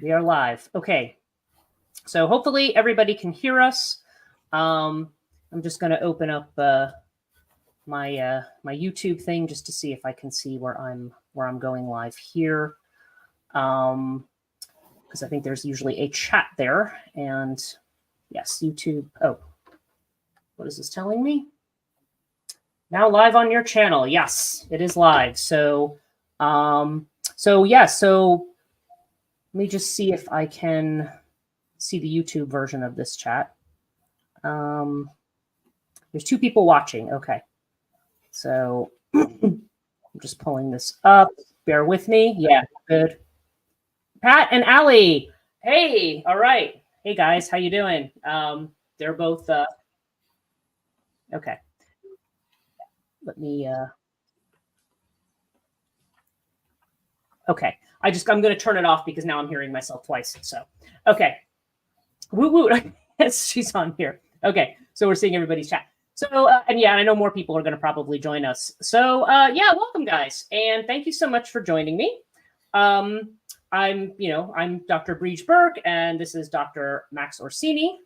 We are live. Okay. So hopefully everybody can hear us. I'm just going to open up my my YouTube thing just to see if I can see where I'm going live here. Because I think there's usually a chat there. And yes, YouTube. Oh, what is this telling me? Now live on your channel. Yes, it is live. So so let me just see if I can see the YouTube version of this chat. There's 2 people watching. Okay. So I'm just pulling this up. Bear with me. Yeah, good. Pat and Allie. Hey, all right. Hey guys, how you doing? They're both okay. Let me okay. I'm going to turn it off because now I'm hearing myself twice. So, okay. Woo woo. Yes, she's on here. Okay. So we're seeing everybody's chat. So, and yeah, I know more people are going to probably join us. So, yeah, welcome guys. And thank you so much for joining me. I'm Dr. Brigid Burke and this is Dr. Max Orsini.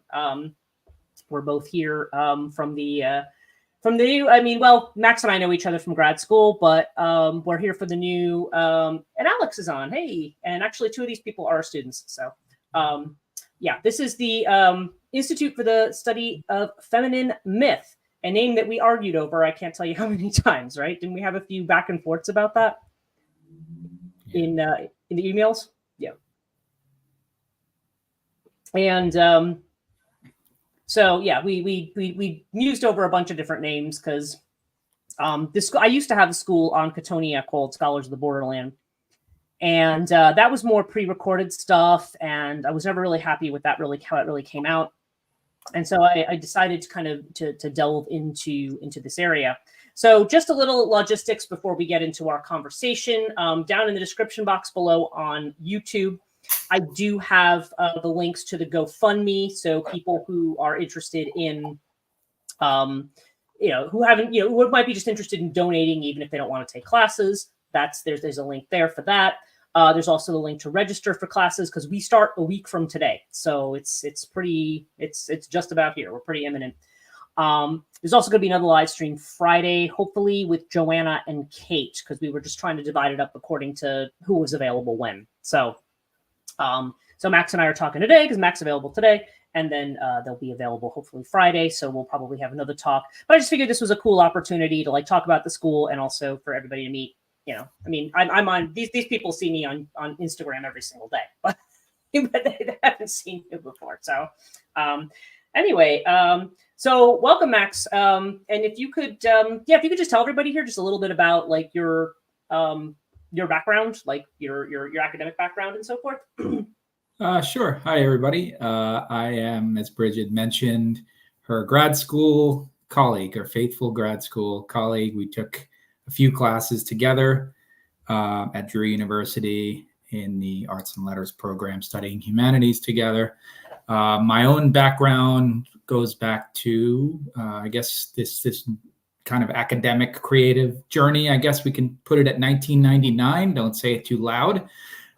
We're both here from the Max and I know each other from grad school, but we're here for the new, and Alex is on. Hey, and actually 2 of these people are students. So, yeah, this is the Institute for the Study of Feminine Myth, a name that we argued over. I can't tell you how many times, right? Didn't we have a few back and forths about that in the emails? Yeah. And so yeah, we mused over a bunch of different names because I used to have a school on Catonia called Scholars of the Borderland, and that was more pre-recorded stuff, and I was never really happy with that how it really came out, and so I decided to kind of to delve into this area. So just a little logistics before we get into our conversation. Down in the description box below on YouTube, I do have the links to the GoFundMe. So people who are interested in, who might be just interested in donating, even if they don't want to take classes, there's a link there for that. There's also the link to register for classes because we start a week from today. So it's just about here. We're pretty imminent. There's also going to be another live stream Friday, hopefully with Joanna and Kate, because we were just trying to divide it up according to who was available when. So Max and I are talking today because Max is available today, and then they'll be available hopefully Friday. So we'll probably have another talk. But I just figured this was a cool opportunity to talk about the school and also for everybody to meet. I'm on these people see me on Instagram every single day, but they haven't seen you before. So anyway, so welcome, Max. And if you could just tell everybody here just a little bit about your background, your academic background and so forth. Sure. Hi, everybody. I am, as Brigid mentioned, her grad school colleague, her faithful grad school colleague. We took a few classes together at Drew University in the Arts and Letters program, studying humanities together. My own background goes back to, I guess, this kind of academic creative journey. I guess we can put it at 1999. Don't say it too loud.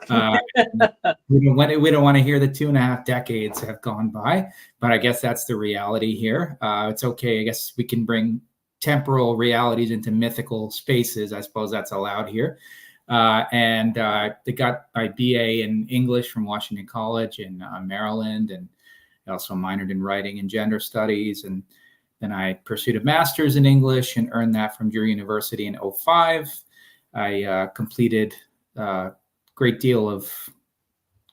We don't want to hear the 2.5 decades have gone by, but I guess that's the reality here. It's okay. I guess we can bring temporal realities into mythical spaces. I suppose that's allowed here. And they got my BA in English from Washington College in Maryland, and I also minored in writing and gender studies. And then I pursued a master's in English and earned that from Drew University in 2005. I completed a great deal of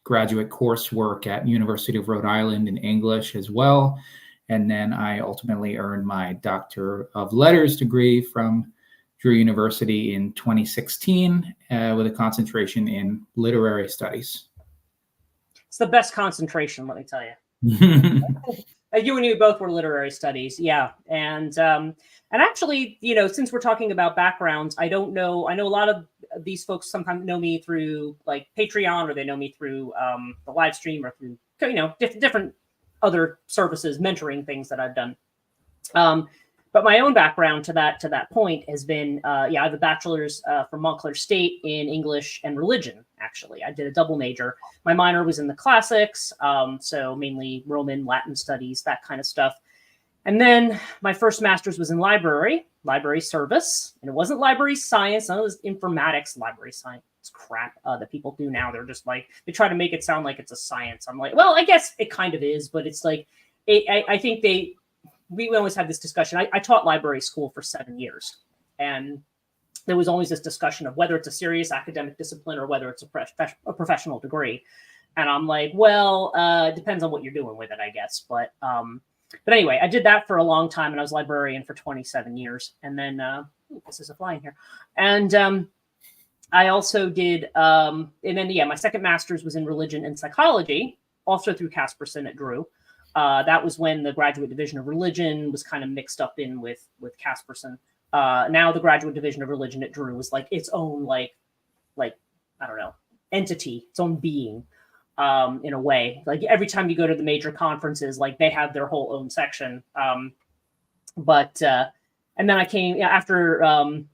graduate coursework at University of Rhode Island in English as well. And then I ultimately earned my Doctor of Letters degree from Drew University in 2016 with a concentration in literary studies. It's the best concentration, let me tell you. You and you both were literary studies, yeah. And actually, since we're talking about backgrounds, I know a lot of these folks sometimes know me through Patreon, or they know me through the live stream, or through different other services, mentoring things that I've done. But my own background to that point has been, I have a bachelor's from Montclair State in English and religion, actually. I did a double major. My minor was in the classics, so mainly Roman, Latin studies, that kind of stuff. And then my first master's was in library service. And it wasn't library science. None of this informatics library science crap that people do now. They're just like, they try to make it sound like it's a science. I'm like, well, I guess it kind of is, but it's like, I think we always had this discussion. I taught library school for 7 years. And there was always this discussion of whether it's a serious academic discipline or whether it's a professional degree. And I'm like, well, it depends on what you're doing with it, I guess. But anyway, I did that for a long time, and I was librarian for 27 years. And then, this is a flying here. And I also did, and then, yeah, my second master's was in religion and psychology, also through Casperson at Drew. That was when the graduate division of religion was kind of mixed up in with Casperson. Now the graduate division of religion at Drew was like its own, like, I don't know, entity, its own being. In a way, like every time you go to the major conferences, like they have their whole own section. And then I came after, and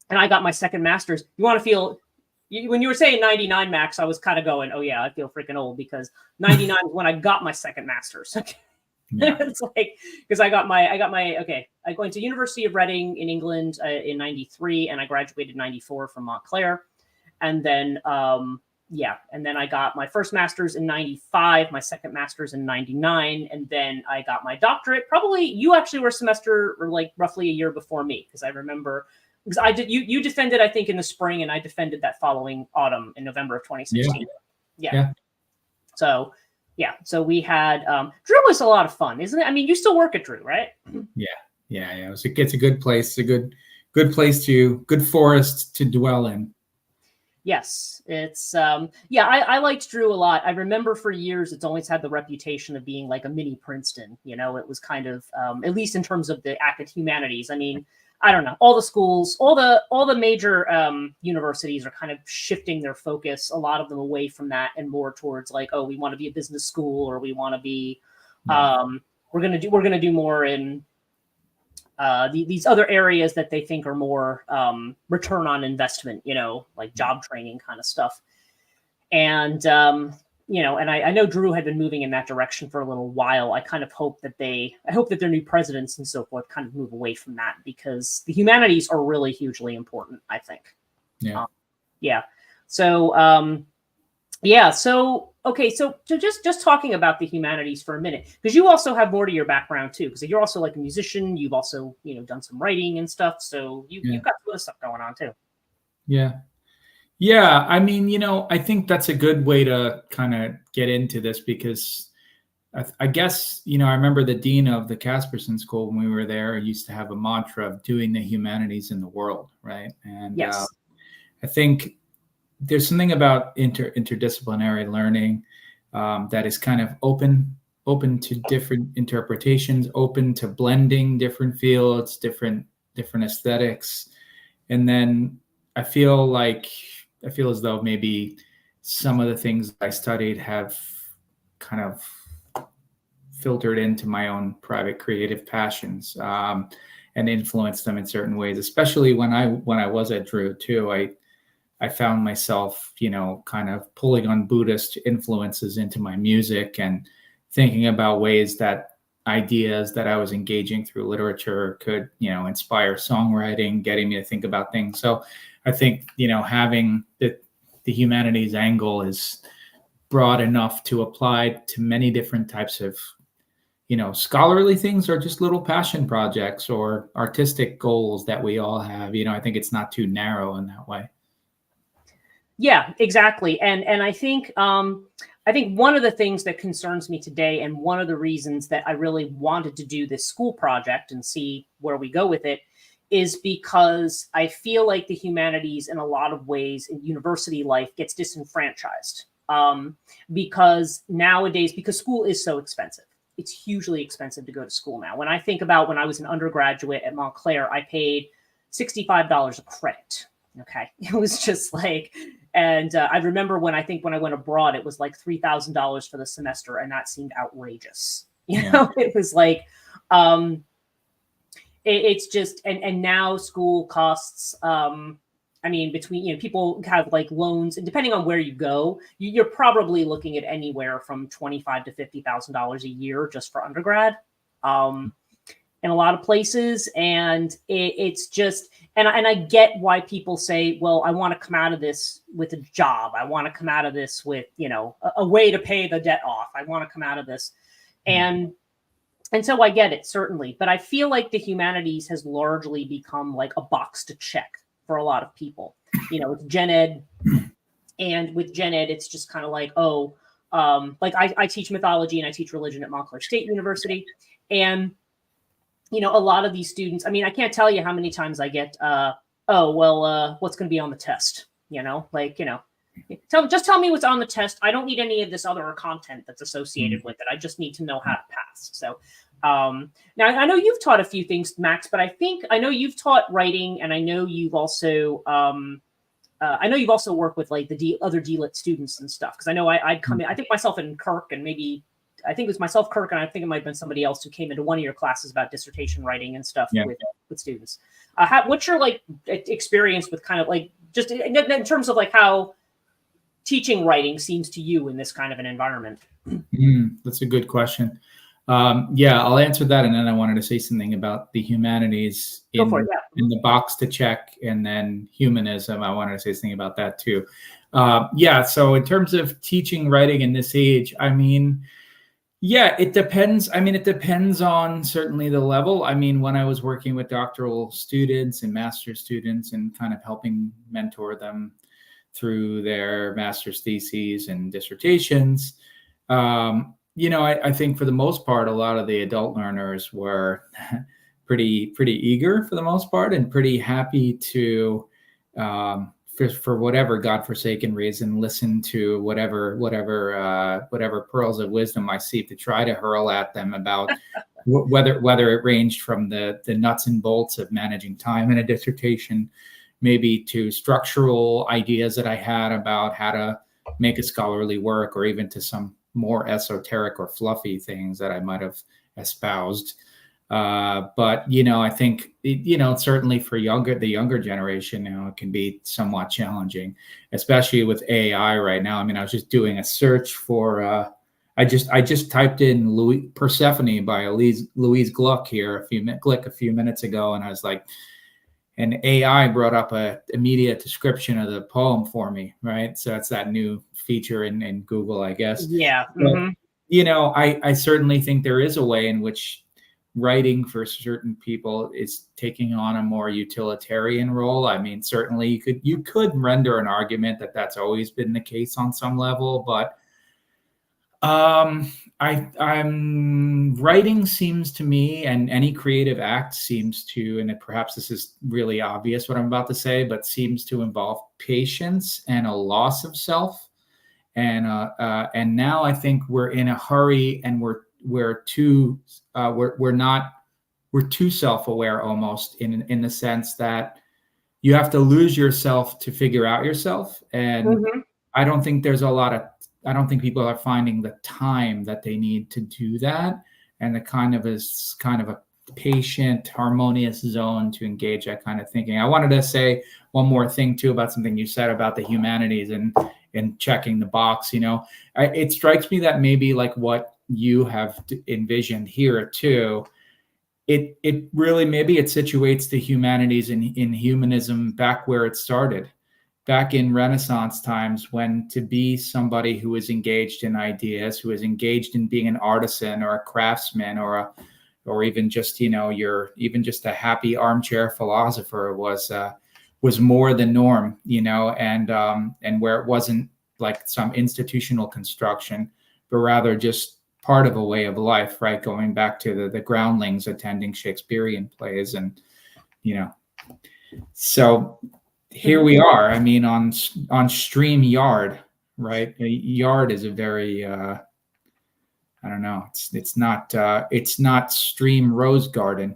I got my second master's. You want to feel, when you were saying 99, Max, I was kind of going, oh yeah, I feel freaking old, because 99 is when I got my second master's. Yeah. It's like, because I went to University of Reading in England in 93, and I graduated in 94 from Montclair. And then, and then I got my first master's in 95, my second master's in 99, and then I got my doctorate. Probably you actually were a semester or like roughly a year before me, because I remember, because I did, you defended, I think, in the spring, and I defended that following autumn in November of 2016. Yeah. So we had, Drew was a lot of fun, isn't it? I mean, you still work at Drew, right? Yeah. It's a good place, good place good forest to dwell in. Yes, it's I liked Drew a lot. I remember for years it's always had the reputation of being like a mini Princeton. You know, it was kind of at least in terms of the humanities. I mean, I don't know, all the schools, all the major universities are kind of shifting their focus, a lot of them away from that and more towards like, oh, we want to be a business school, or we want to be we're gonna do more in these other areas that they think are more return on investment, you know, like job training kind of stuff. And, and I know Drew had been moving in that direction for a little while. I kind of hope that their new presidents and so forth kind of move away from that, because the humanities are really hugely important, I think. Yeah. Okay, so just talking about the humanities for a minute, because you also have more to your background too, because you're also like a musician. You've also, done some writing and stuff. So you've got some other stuff going on too. Yeah. I mean, I think that's a good way to kind of get into this, because I guess, I remember the dean of the Casperson School when we were there used to have a mantra of doing the humanities in the world, right? And yes. I think there's something about interdisciplinary learning that is kind of open to different interpretations, open to blending different fields, different aesthetics. And then I feel as though maybe some of the things I studied have kind of filtered into my own private creative passions and influenced them in certain ways, especially when I was at Drew too. I found myself, kind of pulling on Buddhist influences into my music and thinking about ways that ideas that I was engaging through literature could, inspire songwriting, getting me to think about things. So I think, having the humanities angle is broad enough to apply to many different types of, scholarly things, or just little passion projects or artistic goals that we all have. I think it's not too narrow in that way. Yeah, exactly. And I think one of the things that concerns me today, and one of the reasons that I really wanted to do this school project and see where we go with it, is because I feel like the humanities in a lot of ways in university life gets disenfranchised. Because nowadays, because school is so expensive, it's hugely expensive to go to school now. When I think about when I was an undergraduate at Montclair, I paid $65 a credit. Okay. It was just like, and I remember when I went abroad, it was like $3,000 for the semester. And that seemed outrageous. It was like, it's just, and now school costs, I mean, between, people have like loans, and depending on where you go, you're probably looking at anywhere from $25,000 to $50,000 a year just for undergrad, in a lot of places. And it's just, and I get why people say, well, I want to come out of this with a job. I want to come out of this with, a way to pay the debt off. I want to come out of this. And so I get it, certainly. But I feel like the humanities has largely become like a box to check for a lot of people. With gen ed, and with gen ed, it's just kind of like, like I teach mythology and I teach religion at Montclair State University. And, a lot of these students, I mean, I can't tell you how many times I get, what's going to be on the test? Just tell me what's on the test. I don't need any of this other content that's associated with it. I just need to know how to pass. So now I know you've taught a few things, Max, but I know you've taught writing, and I know you've also worked with like the other DLIT students and stuff. Because I know I'd come in, I think myself and Kirk, and maybe I think it was myself, Kirk, and I think it might have been somebody else who came into one of your classes about dissertation writing and stuff with students. What's your like experience with kind of like just in terms of like how teaching writing seems to you in this kind of an environment? That's a good question. I'll answer that, and then I wanted to say something about the humanities in the box to check, and then humanism. I wanted to say something about that too. So in terms of teaching writing in this age, I mean, it depends. I mean, it depends on certainly the level. I mean, when I was working with doctoral students and master's students and kind of helping mentor them through their master's theses and dissertations, I think for the most part, a lot of the adult learners were pretty eager for the most part, and pretty happy to, for whatever godforsaken reason, listen to whatever pearls of wisdom I see to try to hurl at them about whether it ranged from the nuts and bolts of managing time in a dissertation, maybe to structural ideas that I had about how to make a scholarly work, or even to some more esoteric or fluffy things that I might have espoused. But, I think, certainly for the younger generation, it can be somewhat challenging, especially with AI right now. I mean, I was just doing a search for, I just typed in Persephone by Louise Gluck here a few minutes ago. And I was like, and AI brought up a immediate description of the poem for me, right? So it's that new feature in Google, I guess. Yeah. But, I certainly think there is a way in which writing for certain people is taking on a more utilitarian role. I mean, certainly you could render an argument that that's always been the case on some level, but I'm writing seems to me, and any creative act seems to, and perhaps this is really obvious what I'm about to say, but seems to involve patience and a loss of self. And now I think we're in a hurry, and we're too self-aware almost, in the sense that you have to lose yourself to figure out yourself. And I don't think people are finding the time that they need to do that, and the kind of a patient, harmonious zone to engage that kind of thinking. I wanted to say one more thing too about something you said about the humanities and checking the box. It strikes me that maybe like what you have envisioned here too, it really, maybe it situates the humanities in humanism back where it started, back in Renaissance times, when to be somebody who is engaged in ideas, who is engaged in being an artisan or a craftsman, or even just, you're even just a happy armchair philosopher was more the norm, and where it wasn't like some institutional construction, but rather just part of a way of life, right? Going back to the groundlings attending Shakespearean plays, and, so here we are. I mean, on StreamYard, right? Yard is a very, I don't know. It's not Stream Rose Garden.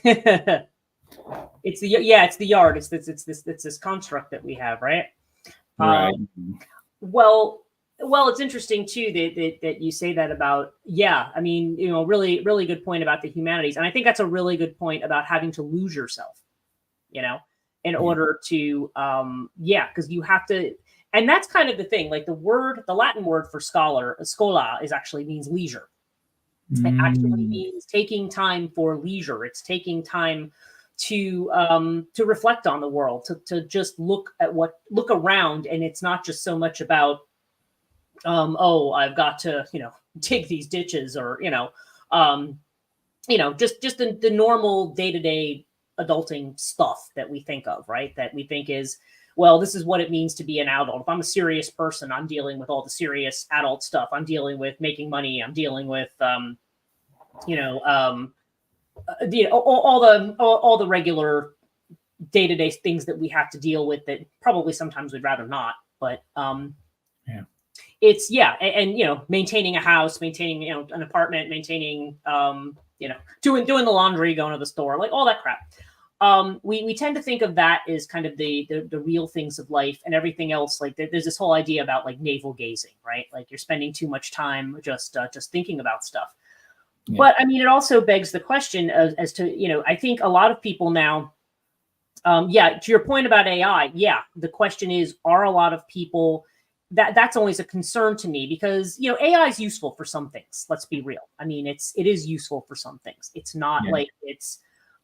It's the yard. It's this construct that we have, right? Right. Well, it's interesting too that you say that about, I mean, really, really good point about the humanities. And I think that's a really good point about having to lose yourself, in order to, because you have to, and that's kind of the thing. Like the Latin word for schola is actually means leisure. It actually means taking time for leisure. It's taking time to reflect on the world, to just look around, and it's not just so much about I've got to dig these ditches, or just the normal day-to-day adulting stuff that we think of, right? That we think is, well, this is what it means to be an adult. If I'm a serious person, I'm dealing with all the serious adult stuff. I'm dealing with making money. I'm dealing with all the regular day-to-day things that we have to deal with that probably sometimes we'd rather not. But it's and maintaining a house, maintaining an apartment, maintaining doing the laundry, going to the store, like all that crap. We tend to think of that as kind of the real things of life, and everything else. Like there's this whole idea about like navel gazing, right? Like you're spending too much time just thinking about stuff. Yeah. But I mean, it also begs the question as to, I think a lot of people now, to your point about AI, the question is, are a lot of people, that's always a concern to me, because, AI is useful for some things. Let's be real. I mean, it is useful for some things. It's not like it's,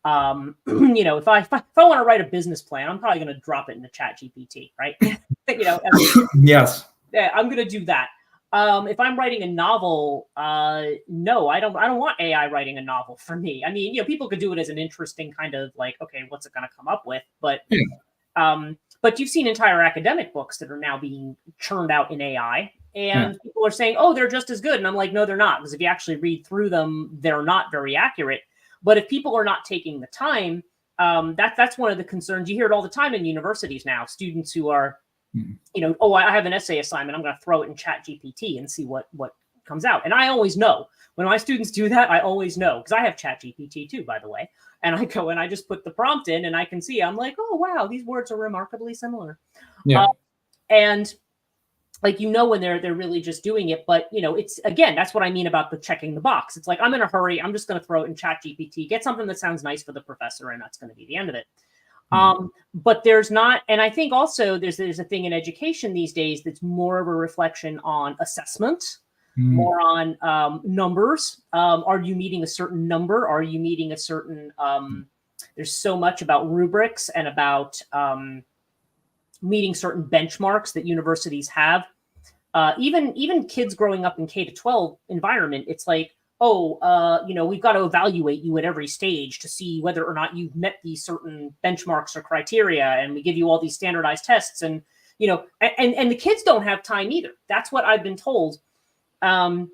if I want to write a business plan, I'm probably going to drop it into ChatGPT, right? Yes. Yeah, I'm going to do that. If I'm writing a novel, no, I don't want AI writing a novel for me. I mean, people could do it as an interesting kind of like, okay, what's it going to come up with? But, but you've seen entire academic books that are now being churned out in AI, and people are saying, oh, they're just as good. And I'm like, no, they're not. Because if you actually read through them, they're not very accurate. But if people are not taking the time, that's one of the concerns. You hear it all the time in universities now, students who are, I have an essay assignment, I'm going to throw it in ChatGPT and see what comes out. And I always know when my students do that. I always know, because I have ChatGPT too, by the way. And I go and I just put the prompt in, and I can see, I'm like, oh, wow, these words are remarkably similar. Yeah. And like, when they're really just doing it. But, it's, again, that's what I mean about the checking the box. It's like, I'm in a hurry. I'm just going to throw it in ChatGPT, get something that sounds nice for the professor, and that's going to be the end of it. But there's not, and I think also there's a thing in education these days that's more of a reflection on assessment, more on numbers. Are you meeting a certain number? Are you meeting a certain, there's so much about rubrics and about meeting certain benchmarks that universities have. Even kids growing up in K-12 environment, it's like, we've got to evaluate you at every stage to see whether or not you've met these certain benchmarks or criteria. And we give you all these standardized tests, and, and the kids don't have time either. That's what I've been told. When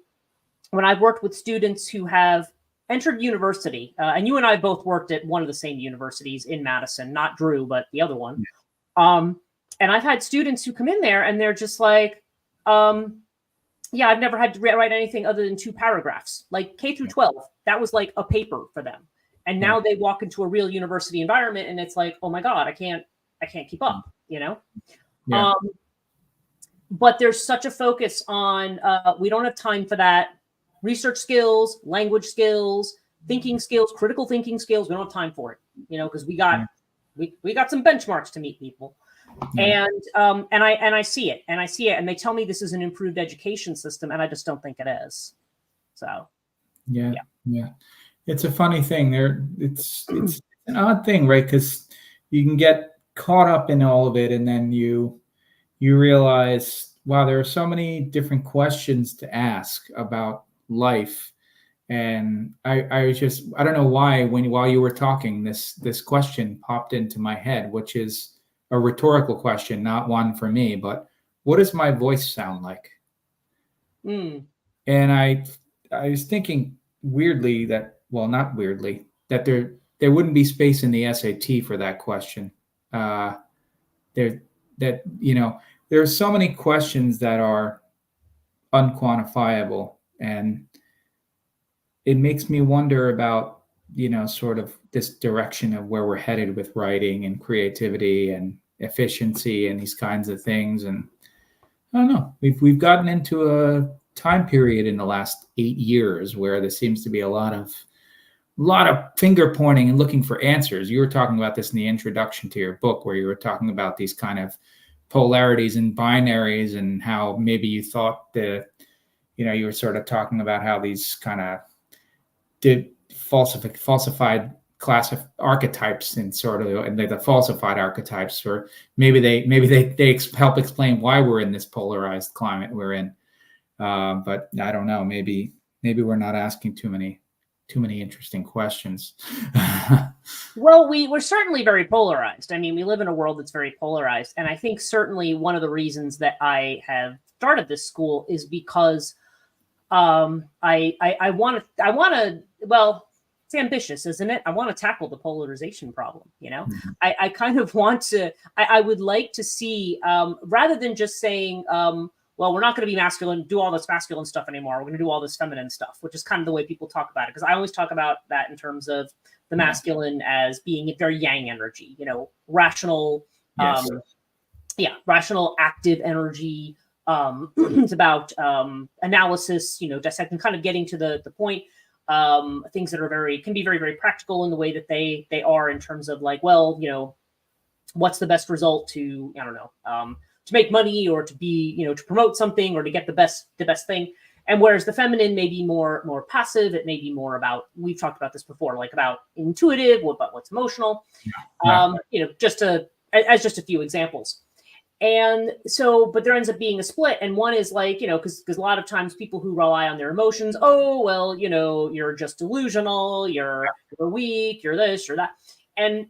I've worked with students who have entered university, and you and I both worked at one of the same universities in Madison, not Drew, but the other one. And I've had students who come in there and they're just like, I've never had to write anything other than 2 paragraphs. Like K through 12, that was like a paper for them. And now they walk into a real university environment, and it's like, oh my God, I can't keep up, Yeah. But there's such a focus on, we don't have time for that. Research skills, language skills, thinking skills, critical thinking skills. We don't have time for it, because we got some benchmarks to meet, people. Yeah. And I see it, and they tell me this is an improved education system, and I just don't think it is. So, yeah. It's a funny thing. It's an odd thing, right? Because you can get caught up in all of it, and then you realize, wow, there are so many different questions to ask about life. And I don't know why, while you were talking, this question popped into my head, which is a rhetorical question, not one for me, but what does my voice sound like? And I was thinking weirdly that, well, not weirdly, that there wouldn't be space in the SAT for that question. There are so many questions that are unquantifiable, and it makes me wonder about, sort of this direction of where we're headed with writing and creativity and efficiency and these kinds of things. And I don't know, we've gotten into a time period in the last 8 years where there seems to be a lot of lot of finger pointing and looking for answers. You were talking about this in the introduction to your book, where you were talking about these kind of polarities and binaries, and how maybe you thought you were sort of talking about how these kind of did falsified class of archetypes, and sort of, and the falsified archetypes, or maybe they help explain why we're in this polarized climate we're in. But I don't know, maybe we're not asking too many interesting questions. Well, we're certainly very polarized. I mean, we live in a world that's very polarized. And I think certainly one of the reasons that I have started this school is because I want to, well, it's ambitious, isn't it? I want to tackle the polarization problem. Mm-hmm. I kind of want to, I would like to see, rather than just saying, well, we're not going to be masculine, do all this masculine stuff anymore. We're going to do all this feminine stuff, which is kind of the way people talk about it. Because I always talk about that in terms of the masculine as being a very yang energy, rational, Yes. Rational, active energy. It's about analysis, dissecting, kind of getting to the point. Things that can be very, very practical in the way that they are, in terms of like, well, what's the best result to, I don't know, to make money, or to be, to promote something, or to get the best thing. And whereas the feminine may be more passive, it may be more about, we've talked about this before, like about intuitive, about what's emotional, just as a few examples. And so, but there ends up being a split. And one is like, because a lot of times people who rely on their emotions, oh, well, you're just delusional, you're weak, you're this, you're that. And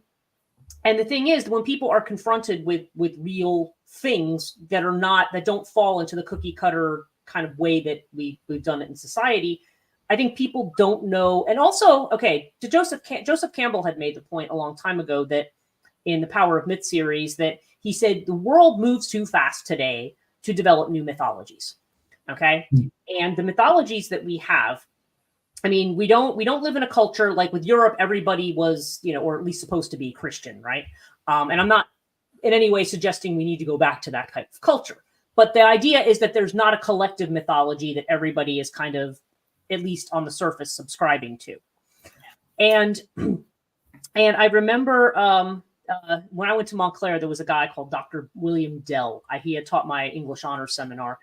the thing is, when people are confronted with real things that don't fall into the cookie cutter kind of way that we've done it in society, I think people don't know. And also, Joseph Campbell had made the point a long time ago that in the Power of Myth series, that he said the world moves too fast today to develop new mythologies. Okay. And the mythologies that we have, I mean, we don't live in a culture like with Europe, everybody was, or at least supposed to be Christian, right? And I'm not in any way suggesting we need to go back to that type of culture. But the idea is that there's not a collective mythology that everybody is kind of, at least on the surface, subscribing to. And I remember when I went to Montclair, there was a guy called Dr. William Dell. He had taught my English honors seminar.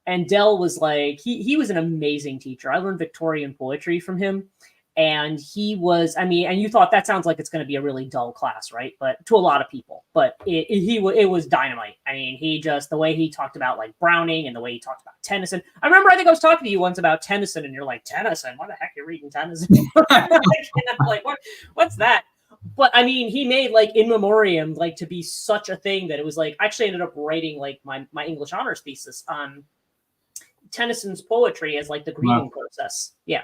And Dell was like, he was an amazing teacher. I learned Victorian poetry from him. And he was, and you thought that sounds like it's going to be a really dull class, right? But to a lot of people, but it was dynamite. I mean, the way he talked about like Browning, and the way he talked about Tennyson. I think I was talking to you once about Tennyson, and you're like, Tennyson? What the heck are you reading Tennyson? I'm like, what's that? But I mean, he made like In Memoriam like to be such a thing that it was like, I actually ended up writing like my English honors thesis on Tennyson's poetry as like the grieving process. Yeah.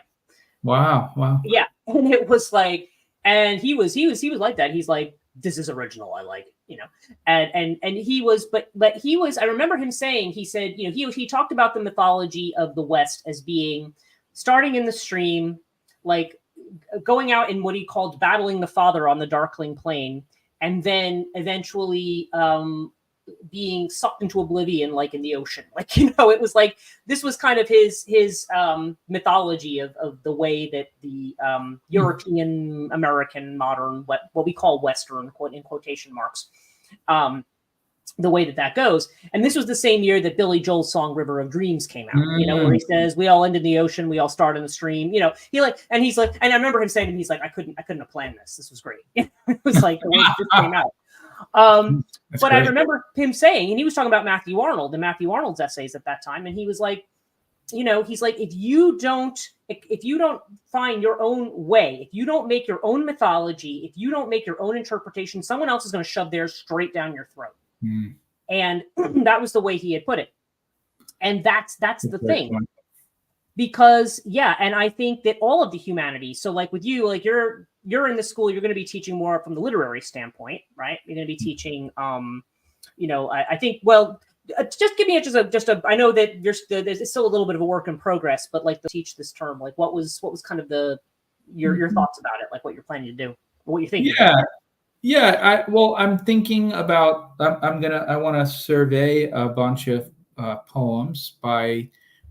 Wow. Yeah. And it was like, and he was like that. He's like, this is original. I like it, and he was, but he was, I remember him saying, he said, he talked about the mythology of the West as being starting in the stream, like going out in what he called battling the Father on the darkling plain, and then eventually being sucked into oblivion, like in the ocean. Like, it was like, this was kind of his mythology of the way that the European, American, modern, what we call Western, in quotation marks, the way that goes. And this was the same year that Billy Joel's song River of Dreams came out, where he says, we all end in the ocean, we all start in the stream, he's like, and I remember him saying to me, he's like, I couldn't have planned this. This was great. It was like the way it just came out. But great. I remember him saying, and he was talking about Matthew Arnold and Matthew Arnold's essays at that time. And he was like, he's like, if you don't find your own way, if you don't make your own mythology, if you don't make your own interpretation, someone else is going to shove theirs straight down your throat. And that was the way he had put it. And that's the thing. Point. Because, and I think that all of the humanities, so like with you, like you're in the school, you're going to be teaching more from the literary standpoint, right? You're going to be teaching, I think, well, just give me I know that there's still a little bit of a work in progress, but like to teach this term, like what was kind of your thoughts about it, like what you're planning to do, what you're thinking. I'm thinking about, I want to survey a bunch of poems by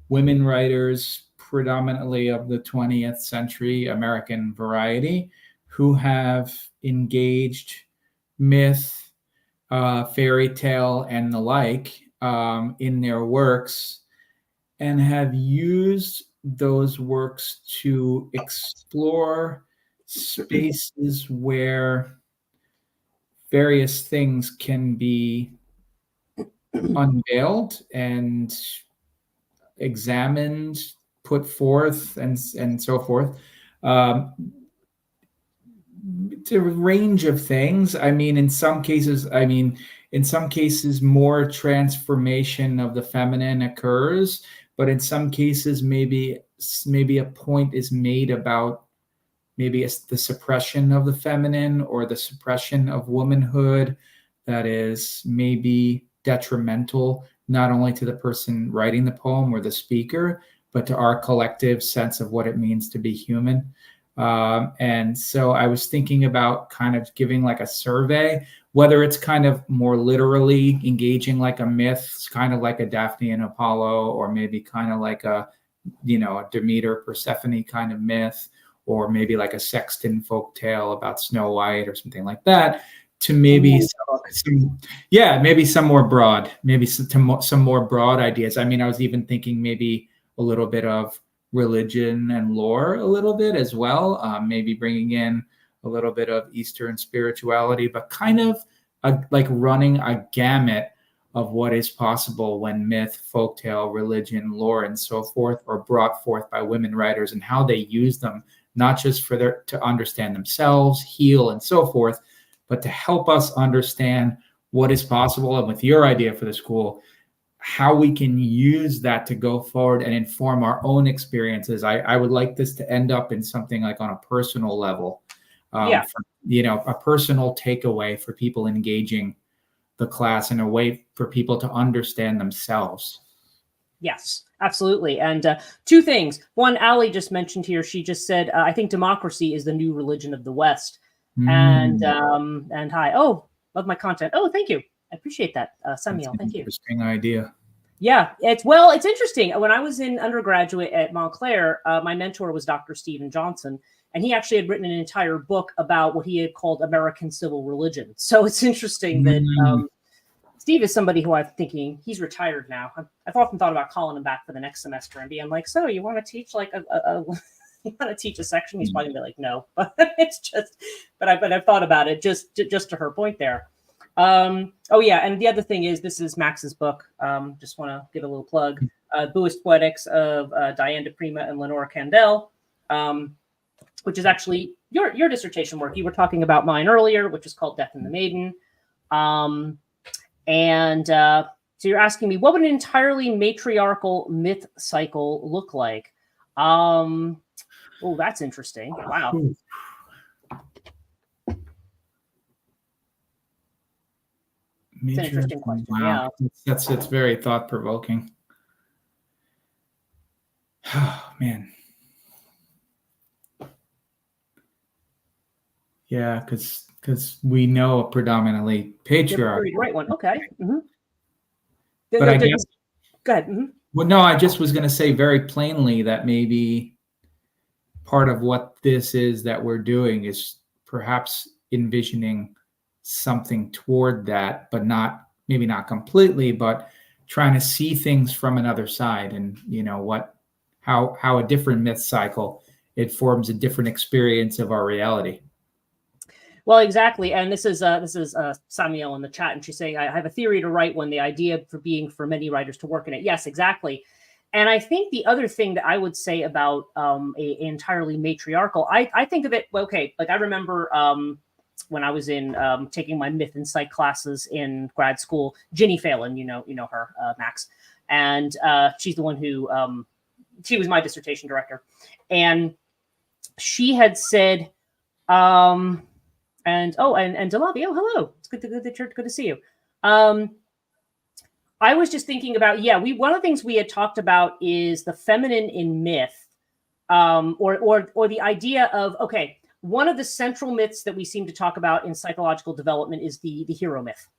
women writers, predominantly of the 20th century American variety who have engaged myth, fairy tale, and the like in their works, and have used those works to explore spaces where various things can be unveiled and examined, put forth, and so forth. It's a range of things. In some cases, more transformation of the feminine occurs, but in some cases, maybe a point is made about maybe it's the suppression of the feminine or the suppression of womanhood that is maybe detrimental not only to the person writing the poem or the speaker, but to our collective sense of what it means to be human. And so I was thinking about kind of giving like a survey, whether it's kind of more literally engaging like a myth, kind of like a Daphne and Apollo, or maybe kind of like a Demeter Persephone kind of myth, or maybe like a Sexton folk tale about Snow White or something like that, to maybe maybe some more broad, maybe some more broad ideas. I was even thinking maybe a little bit of religion and lore a little bit as well, maybe bringing in a little bit of Eastern spirituality, but kind of like running a gamut of what is possible when myth, folktale, religion, lore, and so forth are brought forth by women writers, and how they use them, not just to understand themselves, heal, and so forth, but to help us understand what is possible. And with your idea for the school, how we can use that to go forward and inform our own experiences. I would like this to end up in something like on a personal level, a personal takeaway for people engaging the class in a way for people to understand themselves. Yes, absolutely. And two things. One, Allie just mentioned here, she just said, I think democracy is the new religion of the West. And hi. Oh, love my content. Oh, thank you. I appreciate that, Samuel. Thank you. Interesting idea. Yeah, it's interesting. When I was in undergraduate at Montclair, my mentor was Dr. Stephen Johnson, and he actually had written an entire book about what he had called American civil religion. So it's interesting that Steve is somebody who I'm thinking, he's retired now. I've often thought about calling him back for the next semester and being like, so you want to teach like you want to teach a section? He's probably gonna be like, no, but it's just, but I've thought about it just to her point there. Oh yeah, and the other thing is, this is Max's book. Just want to give a little plug. Buddhist Poetics of Diane de Prima and Lenora Candel, which is actually your dissertation work. You were talking about mine earlier, which is called Death and the Maiden. So you're asking me, what would an entirely matriarchal myth cycle look like? Oh, that's interesting. Wow. It's an interesting question. Wow. Yeah. It's very thought-provoking. Oh, man. Yeah, because we know a predominantly patriarch. Right one. Okay. Mm-hmm. But I guess. Go ahead. Mm-hmm. Well, no, I just was going to say very plainly that maybe part of what this is that we're doing is perhaps envisioning something toward that, but maybe not completely, but trying to see things from another side, and how a different myth cycle, it forms a different experience of our reality. Well, exactly. And this is Samuel in the chat, and she's saying, I have a theory to write one, the idea for many writers to work in it. Yes, exactly. And I think the other thing that I would say about a entirely matriarchal, I think of it, okay, like I remember when I was in taking my myth and psych classes in grad school, Ginny Phelan, you know her, Max. And she's the one who, she was my dissertation director. And she had said, and Delavi, oh, hello. It's good to see you. I was just thinking about, one of the things we had talked about is the feminine in myth, or the idea of, okay, one of the central myths that we seem to talk about in psychological development is the hero myth,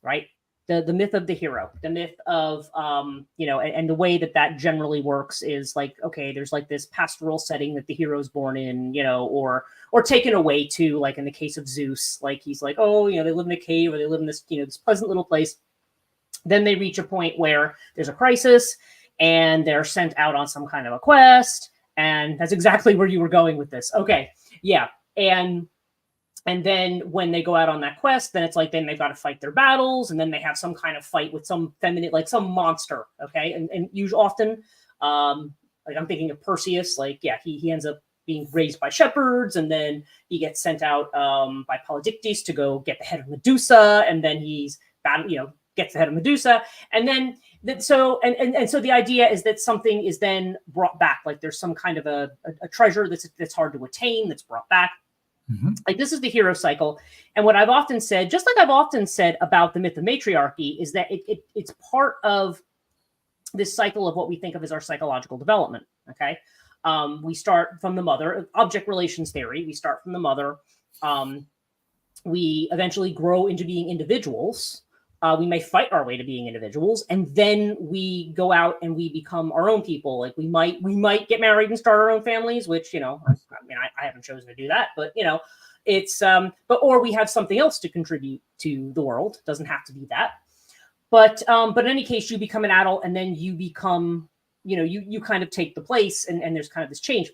right? the myth of the hero, the myth of, and the way that generally works is like, okay, there's like this pastoral setting that the hero's born in, or taken away to, like in the case of Zeus, like he's like, oh, they live in a cave, or they live in this, this pleasant little place. Then they reach a point where there's a crisis and they're sent out on some kind of a quest. And that's exactly where you were going with this. Okay. Yeah. And then when they go out on that quest, then it's like, then they've got to fight their battles. And then they have some kind of fight with some feminine, like some monster. Okay. And usually often, like I'm thinking of Perseus, like, yeah, he ends up being raised by shepherds, and then he gets sent out by Polydictes to go get the head of Medusa. And then he's gets the head of Medusa. And then so the idea is that something is then brought back. Like there's some kind of a treasure that's hard to attain that's brought back. Mm-hmm. Like this is the hero cycle. And what I've often said, just like I've often said about the myth of matriarchy, is that it's part of this cycle of what we think of as our psychological development. Okay. We start from the mother, object relations theory. We start from the mother. We eventually grow into being individuals. We may fight our way to being individuals, and then we go out and we become our own people. Like we might get married and start our own families, which, I haven't chosen to do that, but it's, or we have something else to contribute to the world. Doesn't have to be that. But in any case, you become an adult, and then you become, you kind of take the place, and there's kind of this change.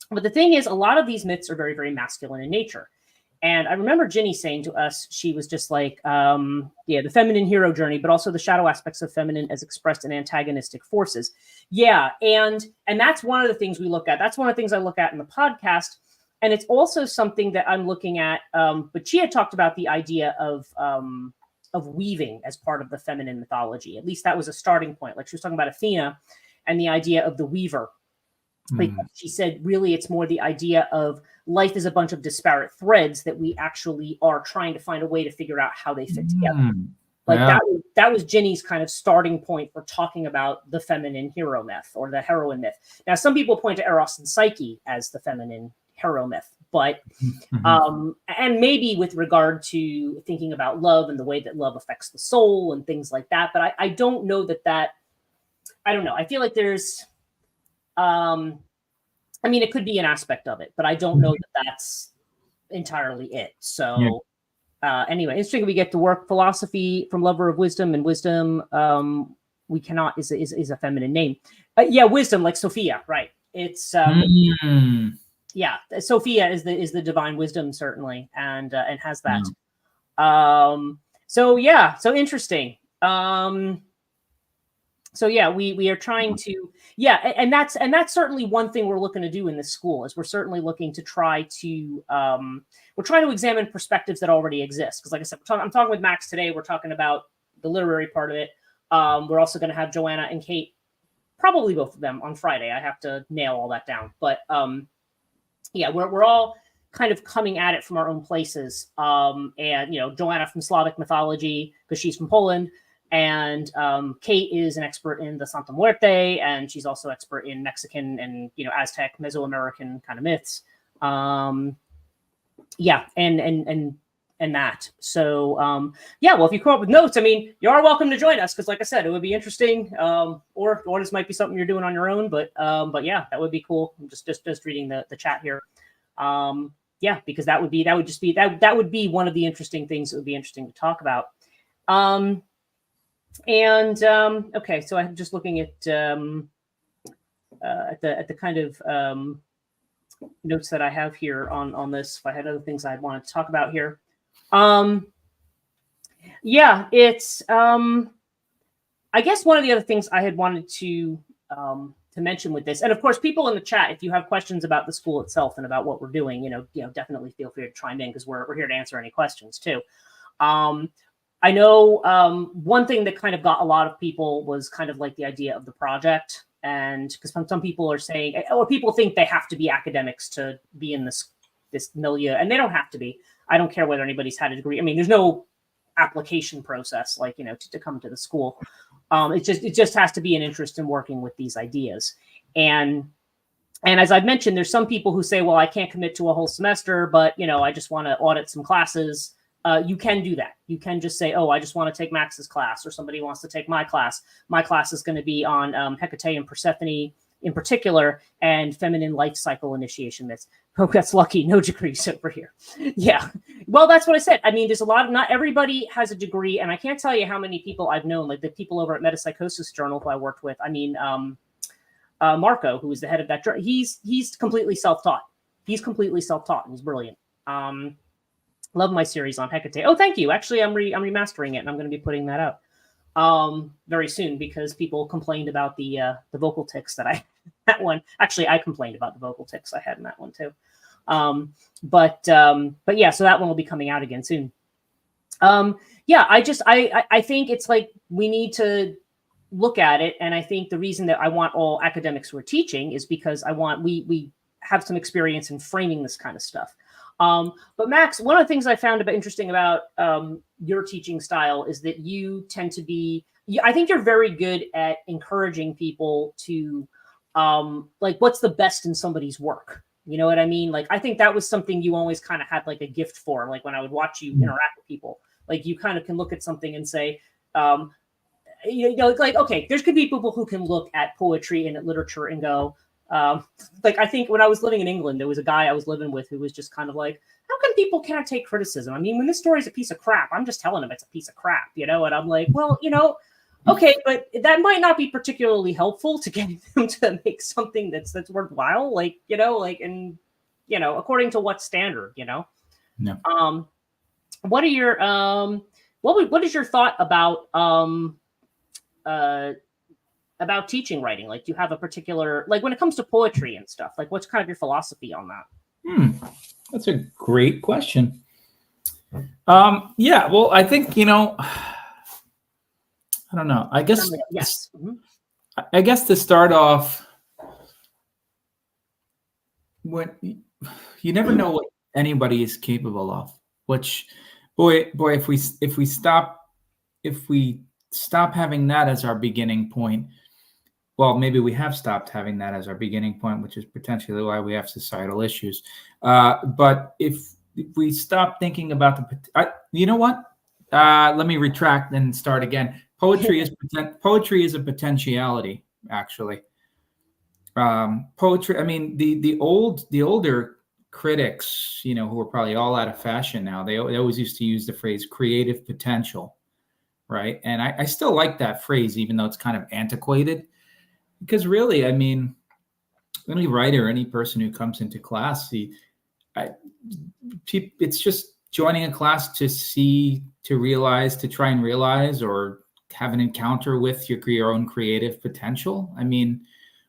But the thing is, a lot of these myths are very, very masculine in nature. And I remember Ginny saying to us, she was just like, the feminine hero journey, but also the shadow aspects of feminine as expressed in antagonistic forces. Yeah. And that's one of the things we look at. That's one of the things I look at in the podcast. And it's also something that I'm looking at. But she had talked about the idea of weaving as part of the feminine mythology. At least that was a starting point. Like she was talking about Athena and the idea of the weaver. Like she said, really, it's more the idea of life is a bunch of disparate threads that we actually are trying to find a way to figure out how they fit together. Like that was Ginny's kind of starting point for talking about the feminine hero myth or the heroine myth. Now, some people point to Eros and Psyche as the feminine hero myth, but and maybe with regard to thinking about love and the way that love affects the soul and things like that. But I don't know that I don't know. I feel like there's it could be an aspect of it, but I don't know that that's entirely it. So anyway, interesting. We get to work philosophy from lover of wisdom, and wisdom we cannot is a feminine name. Wisdom, like Sophia, right? It's Sophia is the divine wisdom, certainly, and has that. So interesting. We are trying to, and that's certainly one thing we're looking to do in this school is we're certainly looking to try to, we're trying to examine perspectives that already exist. Because like I said, I'm talking with Max today. We're talking about the literary part of it. We're also going to have Joanna and Kate, probably both of them on Friday. I have to nail all that down. But we're all kind of coming at it from our own places. And Joanna from Slavic mythology, because she's from Poland. And Kate is an expert in the Santa Muerte, and she's also expert in Mexican and Aztec, Mesoamerican kind of myths. And that. So well, if you come up with notes, you are welcome to join us because, like I said, it would be interesting. Or this might be something you're doing on your own, but that would be cool. I'm just reading the chat here. Because that would be one of the interesting things that would be interesting to talk about. Okay, so I'm just looking at the kind of notes that I have here on this. If I had other things I'd want to talk about here, it's I guess one of the other things I had wanted to mention with this, and of course, people in the chat, if you have questions about the school itself and about what we're doing, definitely feel free to chime in because we're here to answer any questions too. I know one thing that kind of got a lot of people was kind of like the idea of the project. And because some people are saying, or people think they have to be academics to be in this milieu, and they don't have to be. I don't care whether anybody's had a degree. There's no application process like, to come to the school. It just has to be an interest in working with these ideas. And as I've mentioned, there's some people who say, well, I can't commit to a whole semester, but, I just want to audit some classes. you can do that. You can just say, oh, I just want to take Max's class, or somebody wants to take my class. My class is going to be on Hecate and Persephone in particular, and feminine life cycle initiation. That's lucky. No degrees over here. Yeah. Well, that's what I said. I mean, there's a lot of, not everybody has a degree. And I can't tell you how many people I've known, like the people over at Metapsychosis Journal who I worked with. I mean, Marco, who is the head of that journal, he's completely self-taught. He's completely self-taught, and he's brilliant. Love my series on Hecate. Oh, thank you. Actually, I'm remastering it, and I'm going to be putting that out very soon, because people complained about the vocal tics that one. Actually, I complained about the vocal tics I had in that one too. But yeah, so that one will be coming out again soon. Yeah, I think it's like we need to look at it, and I think the reason that I want all academics who are teaching is because I want we have some experience in framing this kind of stuff. But Max, one of the things I found interesting about your teaching style is that you tend to be, I think you're very good at encouraging people to, like, what's the best in somebody's work? You know what I mean? Like, I think that was something you always kind of had like a gift for, like when I would watch you interact with people, like you kind of can look at something and say, you know, like, okay, there's could be people who can look at poetry and at literature and go, like, I think when I was living in England, there was a guy I was living with who was just kind of like, how come people can't take criticism? I mean, when this story is a piece of crap, I'm just telling them it's a piece of crap, you know? And I'm like, well, you know, okay, but that might not be particularly helpful to getting them to make something that's worthwhile. Like, you know, like, and, you know, according to what standard, you know? No. What are your, what is your thought about teaching writing? Like, do you have a particular, like when it comes to poetry and stuff, like what's kind of your philosophy on that? That's a great question. Yeah, well, I think, you know, I don't know. I guess, yes. I guess to start off, when you never know what anybody is capable of, which, boy, if we stop having that as our beginning point, well, maybe we have stopped having that as our beginning point, which is potentially why we have societal issues. But if we stop thinking about you know what? Let me retract and start again. Poetry is a potentiality, actually. Poetry. I mean, the older critics, you know, who are probably all out of fashion now, they always used to use the phrase creative potential, right? And I still like that phrase, even though it's kind of antiquated. Because really, I mean, any writer, any person who comes into class, it's just joining a class to realize, to try and realize, or have an encounter with your own creative potential. I mean,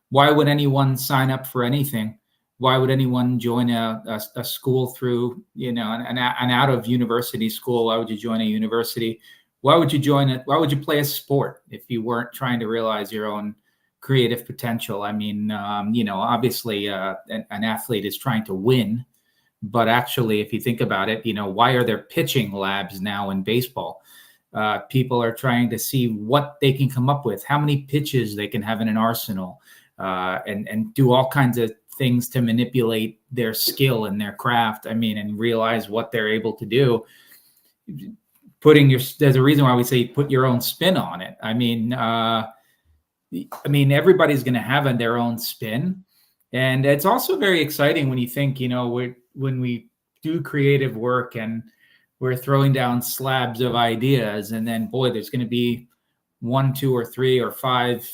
why would anyone sign up for anything? Why would anyone join a school through, you know, an out of university school? Why would you join a university? Why would you play a sport if you weren't trying to realize your own creative potential? I mean, you know, obviously an athlete is trying to win, but actually, if you think about it, you know, why are there pitching labs now in baseball? People are trying to see what they can come up with, how many pitches they can have in an arsenal, and do all kinds of things to manipulate their skill and their craft. I mean, and realize what they're able to do. There's a reason why we say put your own spin on it. I mean, everybody's going to have their own spin. And it's also very exciting when you think, you know, when we do creative work and we're throwing down slabs of ideas, and then, boy, there's going to be 1, 2, or 3 or 5